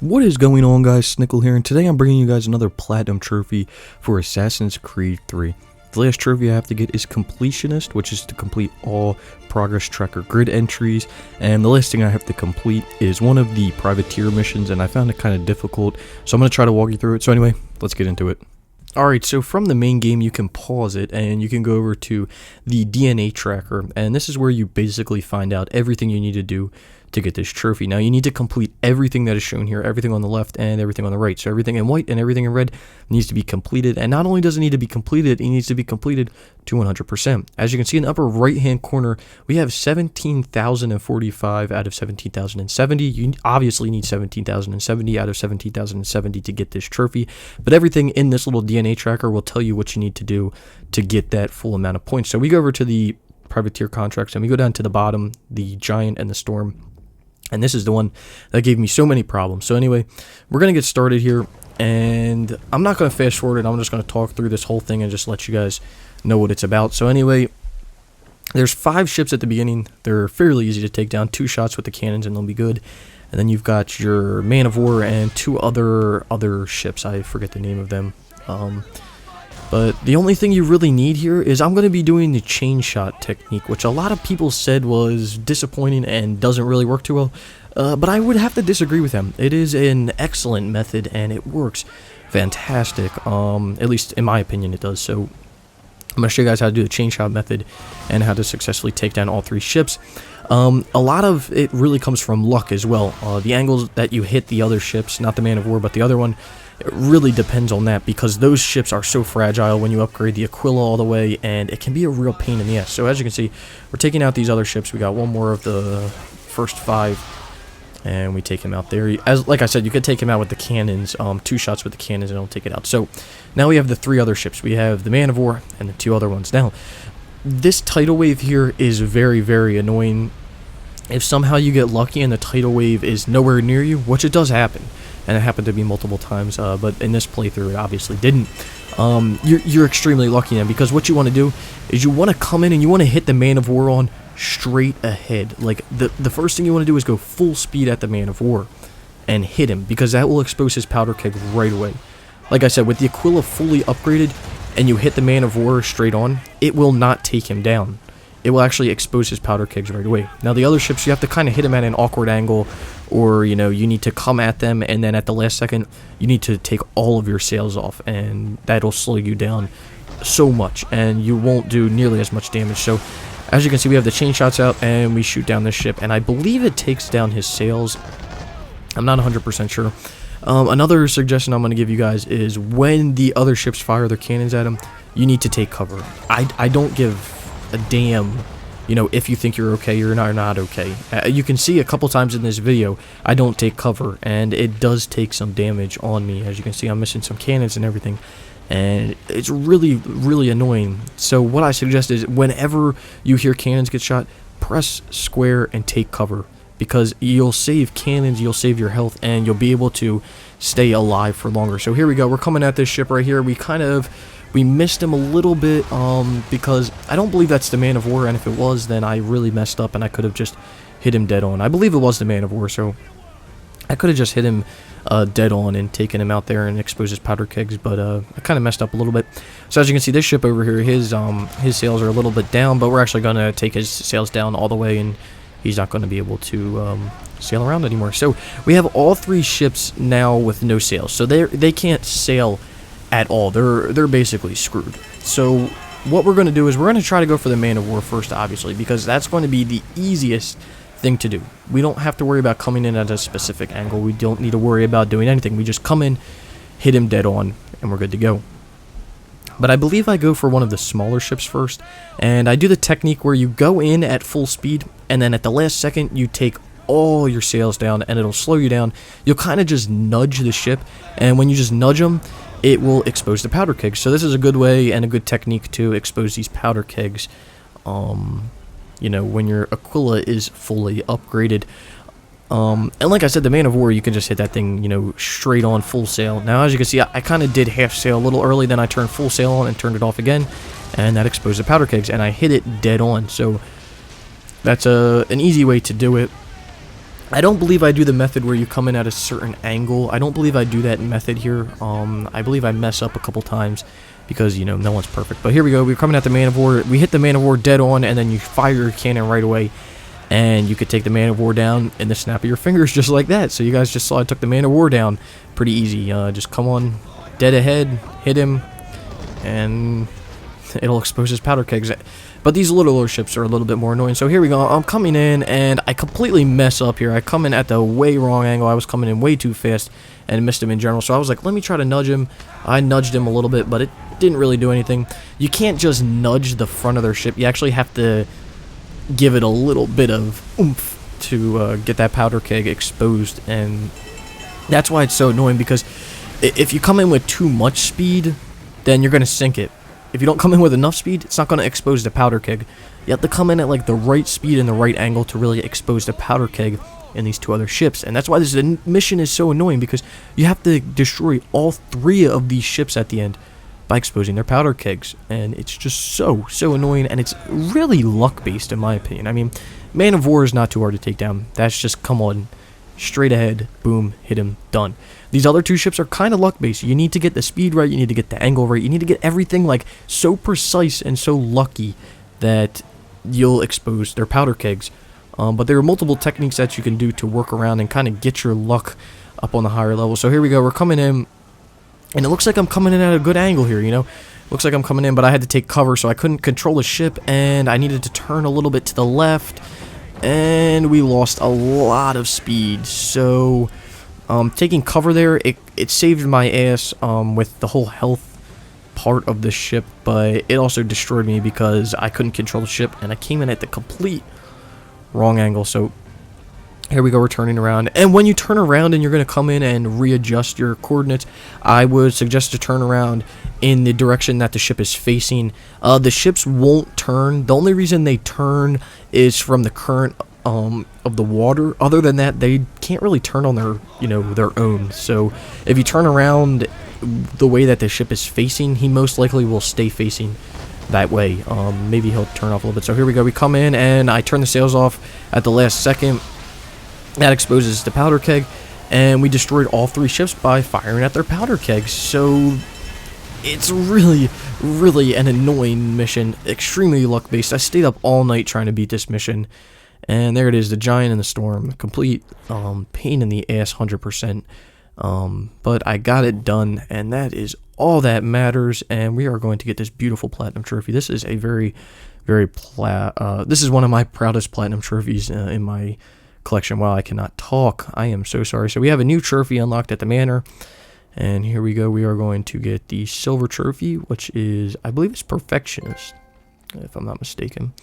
What is going on, guys? Snickel here, and today I'm bringing you guys another platinum trophy for Assassin's Creed 3. The last trophy I have to get is Completionist, which is to complete all progress tracker grid entries, and the last thing I have to complete is one of the privateer missions, and I found it kind of difficult, so I'm going to try to walk you through it. So anyway, let's get into it. Alright, so from the main game you can pause it and you can go over to the DNA tracker, and this is where you basically find out everything you need to do to get this trophy. Now you need to complete everything that is shown here, everything on the left and everything on the right. So everything in white and everything in red needs to be completed, and not only does it need to be completed, it needs to be completed to 100%. As you can see in the upper right hand corner, we have 17,045 out of 17,070. You obviously need 17,070 out of 17,070 to get this trophy, but everything in this little DNA tracker will tell you what you need to do to get that full amount of points. So we go over to the privateer contracts and we go down to the bottom, the giant and the storm. And this is the one that gave me so many problems. So anyway, we're going to get started here, and I'm not going to fast forward it. I'm just going to talk through this whole thing and just let you guys know what it's about. So anyway, there's 5 ships at the beginning. They're fairly easy to take down. 2 shots with the cannons and they'll be good. And then you've got your man of war and 2 other ships. I forget the name of them. But the only thing you really need here is I'm going to be doing the chain shot technique, which a lot of people said was disappointing and doesn't really work too well. But I would have to disagree with them. It is an excellent method and it works fantastic. At least in my opinion it does. So I'm going to show you guys how to do the chain shot method and how to successfully take down all 3 ships. A lot of it really comes from luck as well. The angles that you hit the other ships, not the man of war, but the other one, it really depends on that, because those ships are so fragile when you upgrade the Aquila all the way, and it can be a real pain in the ass. So as you can see, we're taking out these other ships. We got one more of the first 5, and we take him out there. Like I said, you could take him out with the cannons, 2 shots with the cannons, and it'll take it out. So now we have the 3 other ships. We have the man of war and the 2 other ones. Now, this tidal wave here is very, very annoying. If somehow you get lucky and the tidal wave is nowhere near you, which it does happen, and it happened to be multiple times, but in this playthrough it obviously didn't, you're extremely lucky then, because what you want to do is you want to come in and you want to hit the man of war on straight ahead. Like the first thing you want to do is go full speed at the man of war and hit him, because that will expose his powder keg right away. Like I said, with the Aquila fully upgraded and you hit the man of war straight on, it will not take him down. It will actually expose his powder kegs right away. Now the other ships, you have to kind of hit them at an awkward angle, or you need to come at them, and then at the last second you need to take all of your sails off, and that'll slow you down so much and you won't do nearly as much damage. So as you can see, we have the chain shots out and we shoot down this ship, and I believe it takes down his sails. I'm not 100% sure. Another suggestion I'm going to give you guys is when the other ships fire their cannons at him, you need to take cover. I don't give a damn, if you think you're okay or not okay. You can see a couple times in this video I don't take cover, and it does take some damage on me. As you can see, I'm missing some cannons and everything, and it's really, really annoying. So what I suggest is whenever you hear cannons get shot, press square and take cover, because you'll save cannons, you'll save your health, and you'll be able to stay alive for longer. So here we go, we're coming at this ship right here. We missed him a little bit, because I don't believe that's the man of war, and if it was, then I really messed up and I could have just hit him dead on. I believe it was the man of war, so I could have just hit him dead on and taken him out there and exposed his powder kegs, but I kind of messed up a little bit. So as you can see, this ship over here, his sails are a little bit down, but we're actually going to take his sails down all the way, and he's not going to be able to sail around anymore. So we have all 3 ships now with no sails, so they can't sail at all. They're basically screwed. So what we're going to do is we're going to try to go for the man of war first, obviously, because that's going to be the easiest thing to do. We don't have to worry about coming in at a specific angle. We don't need to worry about doing anything. We just come in, hit him dead on, and we're good to go. But I believe I go for one of the smaller ships first, and I do the technique where you go in at full speed, and then at the last second you take all your sails down, and it'll slow you down. You'll kind of just nudge the ship, and when you just nudge them, it will expose the powder kegs. So this is a good way and a good technique to expose these powder kegs, when your Aquila is fully upgraded. And like I said, the man of war, you can just hit that thing, straight on full sail. Now, as you can see, I kind of did half sail a little early, then I turned full sail on and turned it off again, and that exposed the powder kegs, and I hit it dead on. So that's an easy way to do it. I don't believe I do the method where you come in at a certain angle. I don't believe I do that method here. I believe I mess up a couple times because, you know, no one's perfect. But here we go. We're coming at the Man of War. We hit the Man of War dead on, and then you fire your cannon right away. And you could take the Man of War down in the snap of your fingers just like that. So you guys just saw I took the Man of War down pretty easy. Just come on, dead ahead, hit him, and it'll expose his powder kegs. But these littler ships are a little bit more annoying. So here we go. I'm coming in, and I completely mess up here. I come in at the way wrong angle. I was coming in way too fast and missed him in general. So I was like, let me try to nudge him. I nudged him a little bit, but it didn't really do anything. You can't just nudge the front of their ship. You actually have to give it a little bit of oomph to get that powder keg exposed. And that's why it's so annoying, because if you come in with too much speed, then you're going to sink it. If you don't come in with enough speed, it's not going to expose the powder keg. You have to come in at like the right speed and the right angle to really expose the powder keg in these two other ships. And that's why this mission is so annoying, because you have to destroy all 3 of these ships at the end by exposing their powder kegs. And it's just so annoying, and it's really luck based in my opinion. I mean, Man of War is not too hard to take down. That's just come on, straight ahead, boom, hit him, done. These other 2 ships are kind of luck based. You need to get the speed right, you need to get the angle right, you need to get everything like so precise and so lucky that you'll expose their powder kegs. But there are multiple techniques that you can do to work around and kind of get your luck up on the higher level. So here we go, we're coming in, and it looks like I'm coming in at a good angle here, you know. Looks like I'm coming in, but I had to take cover, so I couldn't control the ship, and I needed to turn a little bit to the left, and we lost a lot of speed. So taking cover there, it saved my ass with the whole health part of the ship, but it also destroyed me because I couldn't control the ship, and I came in at the complete wrong angle. So here we go, we're turning around, and when you turn around and you're going to come in and readjust your coordinates, I would suggest to turn around in the direction that the ship is facing. The ships won't turn. The only reason they turn is from the current of the water. Other than that, they can't really turn on their, you know, their own. So if you turn around the way that the ship is facing, he most likely will stay facing that way. Maybe he'll turn off a little bit. So here we go, we come in, and I turn the sails off at the last second. That exposes the powder keg, and we destroyed all 3 ships by firing at their powder kegs. So it's really an annoying mission, extremely luck based. I stayed up all night trying to beat this mission, and there it is, the Giant in the Storm, complete pain in the ass, 100%. But I got it done, and that is all that matters. And we are going to get this beautiful platinum trophy. This is a this is one of my proudest platinum trophies in my collection. Wow, I cannot talk. I am so sorry. So we have a new trophy unlocked at the manor, and here we go. We are going to get the silver trophy, which is, I believe it's Perfectionist, if I'm not mistaken.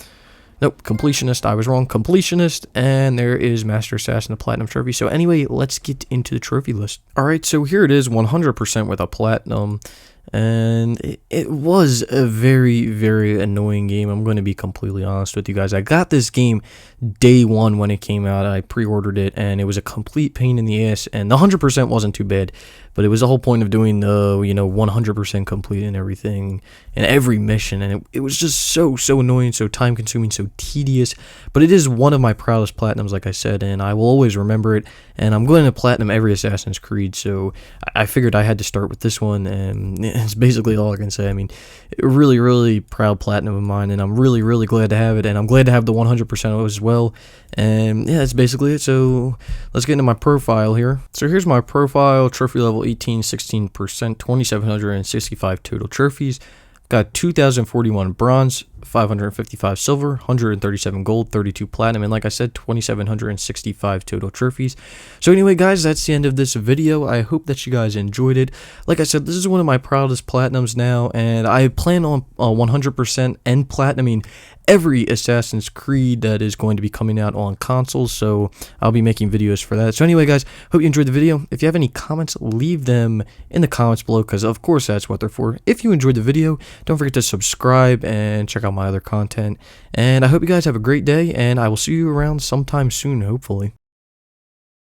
Nope, Completionist. I was wrong. Completionist, and there is Master Assassin, the platinum trophy. So anyway, let's get into the trophy list. All right, so here it is, 100% with a platinum. And it was a very annoying game. I'm going to be completely honest with you guys. I got this game day 1 when it came out. I pre-ordered it, and it was a complete pain in the ass. And the 100% wasn't too bad, but it was the whole point of doing the 100% complete and everything and every mission. And it was just so annoying, so time consuming, so tedious. But it is one of my proudest platinums, like I said, and I will always remember it. And I'm going to platinum every Assassin's Creed, so I figured I had to start with this one, and it's basically all I can say. I mean, really proud platinum of mine, and I'm really glad to have it, and I'm glad to have the 100% as well. And yeah, that's basically it. So let's get into my profile here. So here's my profile: trophy level 18, 16%, 2,765 total trophies. Got 2,041 bronze, 555 silver, 137 gold, 32 platinum, and like I said, 2,765 total trophies. So anyway, guys, that's the end of this video. I hope that you guys enjoyed it. Like I said, this is one of my proudest platinums now, and I plan on 100% and platinuming every Assassin's Creed that is going to be coming out on consoles, so I'll be making videos for that. So anyway, guys, hope you enjoyed the video. If you have any comments, leave them in the comments below, because of course that's what they're for. If you enjoyed the video, don't forget to subscribe and check out my other content. And I hope you guys have a great day, and I will see you around sometime soon, hopefully.